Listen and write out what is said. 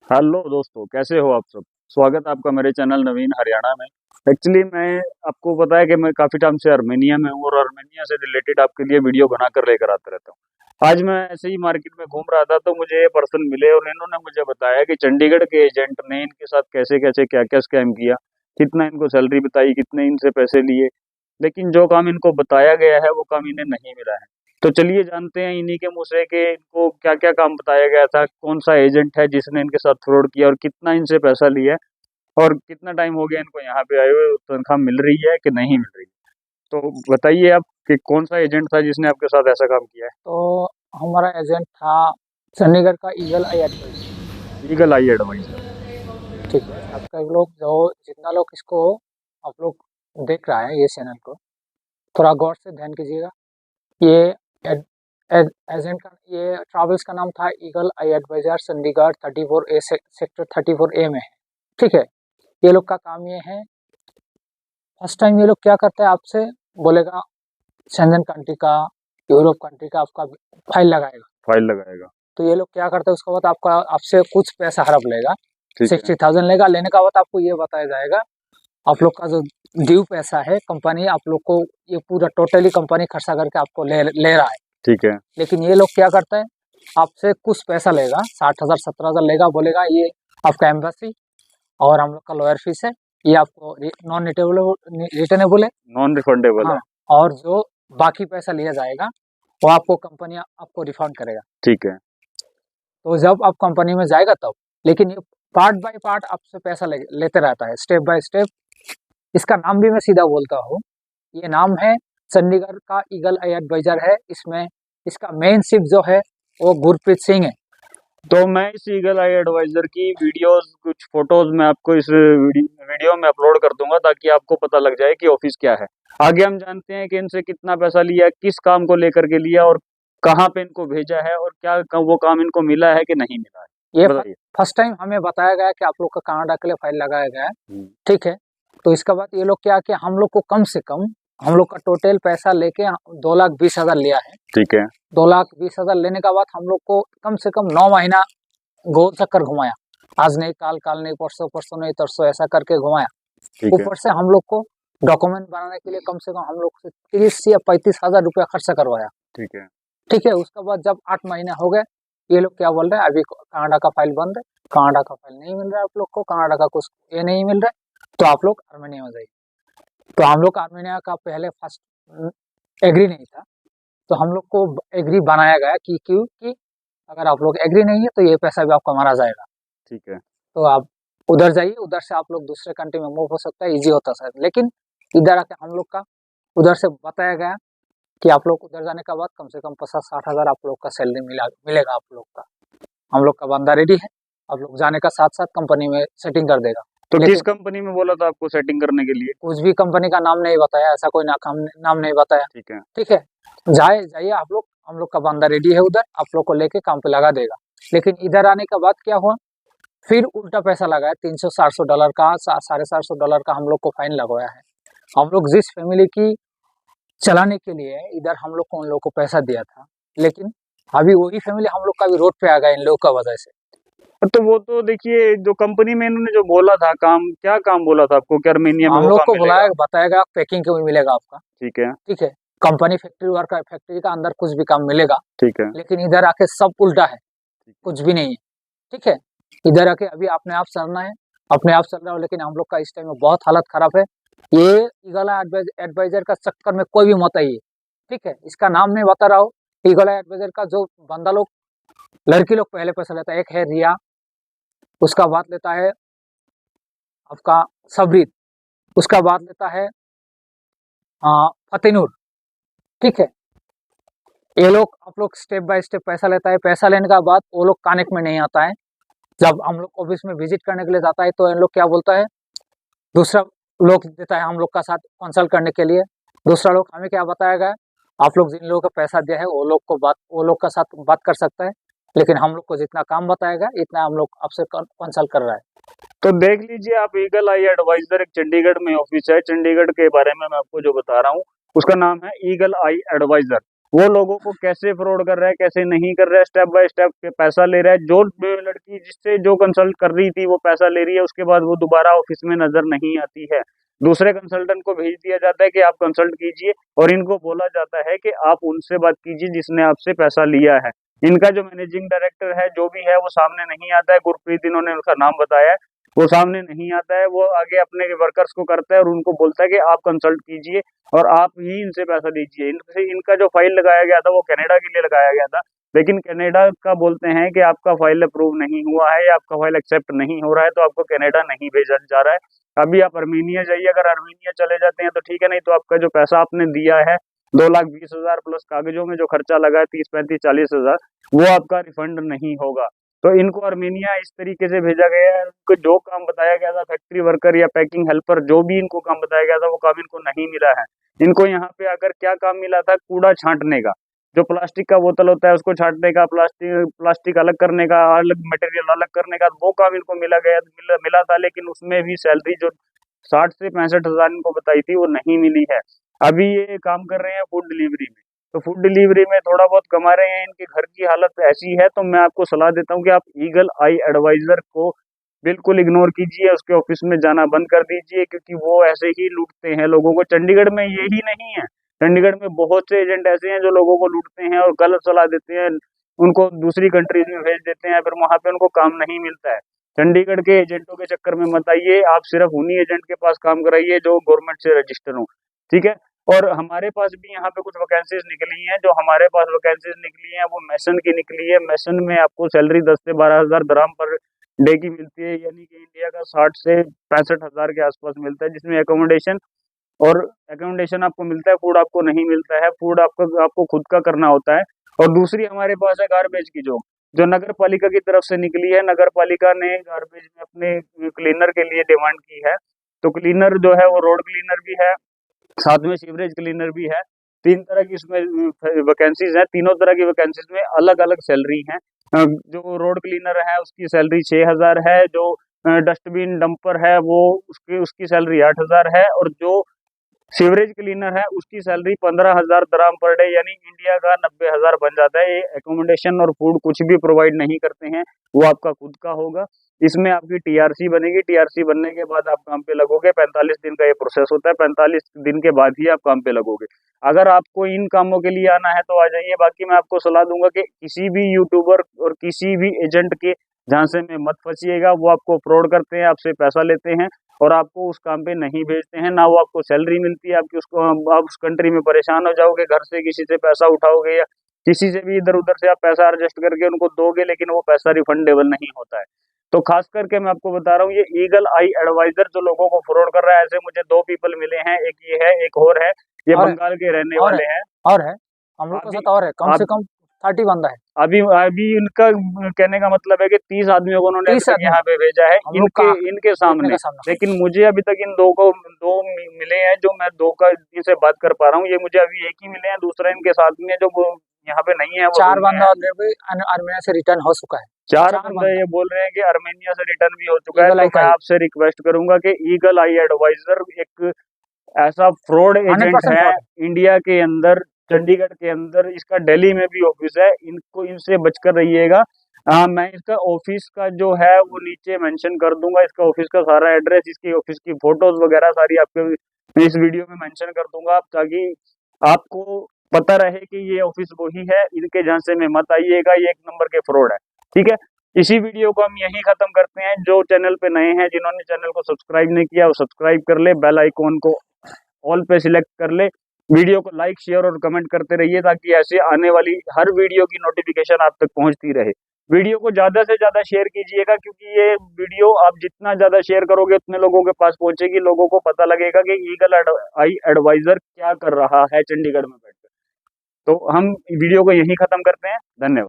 Hello दोस्तों, कैसे हो आप सब। स्वागत है आपका मेरे चैनल नवीन हरियाणा में। एक्चुअली मैं आपको पता है कि मैं काफ़ी टाइम से आर्मेनिया में हूँ और आर्मेनिया से रिलेटेड आपके लिए वीडियो बनाकर लेकर आता रहता हूँ। आज मैं ऐसे ही मार्केट में घूम रहा था तो मुझे ये पर्सन मिले और इन्होंने मुझे बताया कि चंडीगढ़ के एजेंट ने इनके साथ कैसे कैसे क्या क्या स्कैम किया, कितना इनको सैलरी बताई, कितने इनसे पैसे लिए, लेकिन जो काम इनको बताया गया है वो काम इन्हें नहीं मिला है। तो चलिए जानते हैं इन्हीं के मुँह से कि इनको क्या-क्या काम बताया गया था, कौन-सा एजेंट है जिसने इनके साथ फ्रॉड किया और कितना इनसे पैसा लिया है और कितना टाइम हो गया इनको यहाँ पे आए हुए, तनख्वाह मिल रही है कि नहीं मिल रही है। तो बताइए आप कि कौन-सा एजेंट था जिसने आपके साथ ऐसा काम किया तो हमारा एजेंट था चंडीगढ़ का ईगल आई एडवाइजर। है? लीगल आई एडवाइज़र। ठीक है, आपका लोग जो जितना लोग इसको आप लोग देख रहा है ये चैनल को, थोड़ा गौर से ध्यान कीजिएगा। ये एड, एजेंट का ये ट्रैवल्स का नाम था eagle eye adviser, Chandigarh 34A sector 34A में है। ठीक है, ये लोग का काम ये है, फर्स्ट टाइम ये लोग क्या करते हैं, आपसे बोलेगा शेंजन कंट्री का, यूरोप कंट्री का आपका फाइल लगाएगा। फाइल लगाएगा। तो ये लोग क्या करते हैं, उसके बाद आपका आपसे कुछ पैसा हड़प लेगा, ठीक है। 60,000 लेगा। लेने का बाद आपको ये बताया जाएगा आप लोग का जो ड्यू पैसा है, कंपनी आप लोग को ये पूरा टोटली कंपनी खर्चा करके आपको ले रहा है। ठीक है। लेकिन ये लोग क्या करते हैं, आपसे कुछ पैसा लेगा, 60,000 17,000 लेगा, बोलेगा ये आपका एम्बेसी और हम लोग का लॉयर फीस है, ये आपको नॉन रिटर्नेबल है। नॉन रिफंडेबल है। हाँ, और जो बाकी पैसा लिया जाएगा वो आपको कंपनी आपको रिफंड करेगा। ठीक है। तो जब आप कंपनी में जाएगा तब, लेकिन ये पार्ट बाय पार्ट आपसे पैसा लेते रहता है, स्टेप बाय स्टेप। इसका नाम भी मैं सीधा बोलता हूँ, ये नाम है चंडीगढ़ का ईगल आई एडवाइजर है। इसमें इसका मेन शिप जो है वो गुरप्रीत सिंह है। तो मैं इस ईगल आई एडवाइजर की वीडियोस, कुछ फोटोज मैं आपको इस वीडियो में अपलोड कर दूंगा ताकि आपको पता लग जाए कि ऑफिस क्या है। आगे हम जानते हैं कि इनसे कितना पैसा लिया, किस काम को लेकर के लिया और कहाँ पे इनको भेजा है और क्या वो काम इनको मिला है कि नहीं मिला है। ये बताइए। फर्स्ट टाइम हमें बताया गया कि आप लोग का कनाडा के लिए फाइल लगाया गया है। हम्म। ठीक है, तो इसके बाद ये लोग क्या कि हम लोग को कम से कम, हम लोग का टोटल पैसा लेके 2,20,000 लिया है। ठीक है। 2,20,000 लेने का बाद हम लोग को कम से कम 9 महीना गोल चक्कर घुमाया। आज नहीं काल, काल नहीं परसों, परसों नहीं तरसों, ऐसा करके घुमाया। ठीक है। ऊपर से हम लोग को डॉक्यूमेंट बनाने के लिए कम से कम हम लोग से 30 या 35,000 रुपया खर्चा करवाया। ठीक है। ठीक है, उसके बाद जब 8 महीने हो गए, ये लोग क्या बोल रहे हैं, अभी कनाडा का फाइल बंद है, कनाडा का फाइल नहीं मिल रहा है आप लोग को, कनाडा का कुछ ये नहीं मिल रहा है, तो आप लोग आर्मेनिया में जाइए। तो हम लोग आर्मेनिया का पहले फर्स्ट एग्री नहीं था, तो हम लोग को एग्री बनाया गया कि क्यों कि अगर आप लोग एग्री नहीं है तो ये पैसा भी आपका मारा जाएगा। ठीक है। तो आप उधर जाइए, उधर से आप लोग दूसरे कंट्री में मूव हो सकता है, इजी होता है। लेकिन इधर आके हम लोग का उधर से बताया गया कि आप लोग उधर जाने के बाद कम से कम 50-60 हज़ार आप लोग का सैलरी मिलेगा आप लोग का। हम लोग का बंदा रेडी है, आप लोग जाने का साथ साथ कंपनी में सेटिंग कर देगा। तो किस लेकिन कंपनी में बोला था आपको सेटिंग करने के लिए? कुछ भी कंपनी का नाम नहीं बताया, ऐसा कोई नाम नहीं बताया। ठीक है। ठीक है, जाइए आप लोग, हम लोग का बंदा रेडी है उधर, आप लोग को लेके काम पे लगा देगा। लेकिन इधर आने के बाद क्या हुआ, फिर उल्टा पैसा लगाया, $300-400 का, $750 का हम लोग को फाइन लगवाया है। हम लोग जिस फैमिली की चलाने के लिए इधर हम लोग को उन लोग को पैसा दिया था, लेकिन अभी वही फैमिली हम लोग का भी रोड पे आ गया इन लोगों का वजह से। तो वो तो देखिए, जो कंपनी में इन्होंने जो बोला था काम, क्या काम बोला था आपको कि आर्मेनिया में हम वो लोग काम को मिलेगा? बुलाया, बताया गया पैकिंग के भी मिलेगा आपका। ठीक है। ठीक है, कंपनी फैक्ट्री वर्कर, फैक्ट्री का अंदर कुछ भी काम मिलेगा। ठीक है। लेकिन इधर आके सब उल्टा है, कुछ भी नहीं है। ठीक है, इधर आके अभी अपने आप चलना है, अपने आप चल रहा हो, लेकिन हम लोग का इस टाइम में बहुत हालत खराब है। ये ईगल एडवाइजर का चक्कर में कोई भी मत आइए। ठीक है, इसका नाम नहीं बता रहा हूँ। ईगल एडवाइजर का जो बंदा लोग, लड़की लोग पहले पैसा लेता है, एक है रिया, उसका बाद लेता है आपका सबरीत, उसका बाद लेता है फतेनूर। ठीक है, ये लोग आप लोग स्टेप बाय स्टेप पैसा लेता है। पैसा लेने का बाद वो लोग कनेक्ट में नहीं आता है। जब हम लोग ऑफिस में विजिट करने के लिए जाता है तो इन लोग क्या बोलता है, दूसरा लोग देता है हम लोग का साथ कंसल्ट करने के लिए। दूसरा लोग हमें क्या बताया गया, आप लोग जिन लोगों को पैसा दिया है वो लोग का साथ बात कर सकता है, लेकिन हम लोग को जितना काम बताएगा इतना हम लोग आपसे कंसल्ट कर रहा है। तो देख लीजिए आप, ईगल आई एडवाइजर एक चंडीगढ़ में ऑफिस है। चंडीगढ़ के बारे में मैं आपको जो बता रहा हूँ उसका नाम है ईगल आई एडवाइजर। वो लोगों को कैसे फ्रॉड कर रहा है, कैसे नहीं कर रहा है, स्टेप बाय स्टेप पे पैसा ले रहा है। जो लड़की जिससे जो कंसल्ट कर रही थी वो पैसा ले रही है, उसके बाद वो दोबारा ऑफिस में नजर नहीं आती है। दूसरे कंसल्टेंट को भेज दिया जाता है कि आप कंसल्ट कीजिए, और इनको बोला जाता है कि आप उनसे बात कीजिए जिसने आपसे पैसा लिया है। इनका जो मैनेजिंग डायरेक्टर है, जो भी है, वो सामने नहीं आता है। गुरप्रीत, इन्होंने उनका नाम बताया है, वो सामने नहीं आता है। वो आगे अपने वर्कर्स को करता है और उनको बोलता है कि आप कंसल्ट कीजिए और आप ही इनसे पैसा लीजिए। इनसे इनका जो फाइल लगाया गया था वो कनाडा के लिए लगाया गया था, लेकिन कनाडा का बोलते हैं कि आपका फाइल अप्रूव नहीं हुआ है या आपका फाइल एक्सेप्ट नहीं हो रहा है, तो आपको कनाडा नहीं भेजा जा रहा है। अभी आप अर्मीनिया जाइए, अगर अर्मीनिया चले जाते हैं तो ठीक है, नहीं तो आपका जो पैसा आपने दिया है 2,20,000 प्लस कागजों में जो खर्चा लगा है 30-35-40 हज़ार, वो आपका रिफंड नहीं होगा। तो इनको अर्मेनिया इस तरीके से भेजा गया है। उनको जो काम बताया गया था, फैक्ट्री वर्कर या पैकिंग हेल्पर, जो भी इनको काम बताया गया था, वो काम इनको नहीं मिला है। इनको यहाँ पे आकर क्या काम मिला था? कूड़ा छांटने का। जो प्लास्टिक का बोतल होता है उसको छांटने का, प्लास्टिक प्लास्टिक अलग करने का, अलग मटेरियल अलग करने का, वो काम इनको मिला था। लेकिन उसमें भी सैलरी जो 60 से 65 हज़ार इनको बताई थी, वो नहीं मिली है। अभी ये काम कर रहे हैं फूड डिलीवरी में, तो फूड डिलीवरी में थोड़ा बहुत कमा रहे हैं। इनके घर की हालत ऐसी है, तो मैं आपको सलाह देता हूँ कि आप ईगल आई एडवाइजर को बिल्कुल इग्नोर कीजिए, उसके ऑफिस में जाना बंद कर दीजिए, क्योंकि वो ऐसे ही लूटते हैं लोगों को। चंडीगढ़ में यही नहीं है, चंडीगढ़ में बहुत से एजेंट ऐसे हैं जो लोगों को लूटते हैं और गलत सलाह देते हैं, उनको दूसरी कंट्रीज में भेज देते हैं, फिर वहां पे उनको काम नहीं मिलता है। चंडीगढ़ के एजेंटों के चक्कर में मत आइए, आप सिर्फ उन्हीं एजेंट के पास काम कराइए जो गवर्नमेंट से रजिस्टर हो, ठीक है। और हमारे पास भी यहाँ पे कुछ वैकेंसीज निकली हैं। जो हमारे पास वैकेंसीज निकली हैं वो मैसन की निकली है। मैसन में आपको सैलरी 10 से 12 हज़ार दराम पर डे की मिलती है, यानी कि इंडिया का 60 से 65 हज़ार के आसपास मिलता है, जिसमें एकोमोडेशन आपको मिलता है, फूड आपको नहीं मिलता है। फूड आपको खुद का करना होता है। और दूसरी हमारे पास है गार्बेज की जॉब, जो नगर पालिका की तरफ से निकली है। नगर पालिका ने गार्बेज में अपने क्लीनर के लिए डिमांड की है। तो क्लीनर जो है वो रोड क्लीनर भी है, साथ में सीवरेज क्लीनर भी है। 3 तरह की इसमें वैकेंसीज हैं। तीनों तरह की वैकेंसीज में अलग-अलग सैलरी हैं। जो रोड क्लीनर है उसकी सैलरी 6,000 है, जो डस्टबिन डंपर है वो उसकी उसकी सैलरी 8,000 है, और जो सीवरेज क्लीनर है उसकी सैलरी 15,000 दराम पर डे, यानी इंडिया का 90,000 बन जाता है। ये एकोमोडेशन और फूड कुछ भी प्रोवाइड नहीं करते हैं, वो आपका खुद का होगा। इसमें आपकी टीआरसी बनेगी, टीआरसी बनने के बाद आप काम पे लगोगे। 45 दिन का ये प्रोसेस होता है, 45 दिन के बाद ही आप काम पे लगोगे। अगर आपको इन कामों के लिए आना है तो आ जाइए। बाकी मैं आपको सलाह दूंगा कि किसी भी यूट्यूबर और किसी भी एजेंट के झांसे में मत फंसिएगा। वो आपको फ्रॉड करते हैं, आपसे पैसा लेते हैं और आपको उस काम पे नहीं भेजते हैं, ना वो आपको सैलरी मिलती है। आप उस कंट्री में परेशान हो जाओगे, घर से किसी से पैसा उठाओगे या किसी से भी इधर उधर से आप पैसा एडजस्ट करके उनको दोगे, लेकिन वो पैसा रिफंडेबल नहीं होता है। तो खास करके मैं आपको बता रहा हूँ, ये ईगल आई एडवाइजर जो लोगों को फ्रॉड कर रहा है, ऐसे मुझे 2 पीपल मिले हैं। एक ये है, एक और है, ये और है बंगाल के रहने और है वाले हैं। और है हम लोग के अभी साथ और है, कम से अब कम 30 बंदा है, अभी अभी इनका कहने का मतलब है कि 30 आदमियों को उन्होंने अभी 30 तक आदमी यहाँ पे भेजा है, हम लोग इनके का इनके देखने सामने। का सामना। लेकिन मुझे अभी तक इन दो मिले हैं, जो मैं दो का इनसे बात कर पा रहा हूँ। ये मुझे अभी एक ही मिले हैं, दूसरा इनके साथ में है, जो वो यहाँ पे नहीं है, वो 4 रूम में बंदा है। ऑलरेडी आर्मेनिया से रिटर्न हो चुका है। 4 4 बंदे बंदा ये बोल रहे हैं कि अर्मेनिया से रिटर्न भी हो चुका है। ईगल तो आई का मैं आपसे रिक्वेस्ट करूंगा कि ईगल आई एडवाइजर एक ऐसा फ्रॉड एजेंट 100% है फ्रॉड है। इंडिया के अंदर, चंडीगढ़ के अंदर। इसका दिल्ली में भी ऑफिस है, इनको इनसे बचकर रहिएगा। मैं इसका ऑफिस का जो है वो नीचे मेंशन कर दूंगा, इसका ऑफिस का सारा एड्रेस, इसकी ऑफिस की फोटोज वगैरह सारी आपको इस वीडियो में मेंशन कर दूंगा, ताकि आपको पता रहे कि ये ऑफिस वही है। इनके झांसे में मत आइएगा, ये एक नंबर के फ्रॉड है, ठीक है। इसी वीडियो को हम यहीं खत्म करते हैं। जो चैनल पे नए हैं, जिन्होंने चैनल को सब्सक्राइब नहीं किया, वो सब्सक्राइब कर ले, बेल आइकॉन को ऑल पे सिलेक्ट कर ले। वीडियो को लाइक, शेयर और कमेंट करते रहिए, ताकि ऐसे आने वाली हर वीडियो की नोटिफिकेशन आप तक पहुंचती रहे। वीडियो को ज़्यादा से ज़्यादा शेयर कीजिएगा, क्योंकि ये वीडियो आप जितना ज़्यादा शेयर करोगे उतने लोगों के पास पहुंचेगी। लोगों को पता लगेगा कि ईगल आई एडवाइजर क्या कर रहा है चंडीगढ़ में बैठकर। तो हम वीडियो को यहीं खत्म करते हैं। धन्यवाद।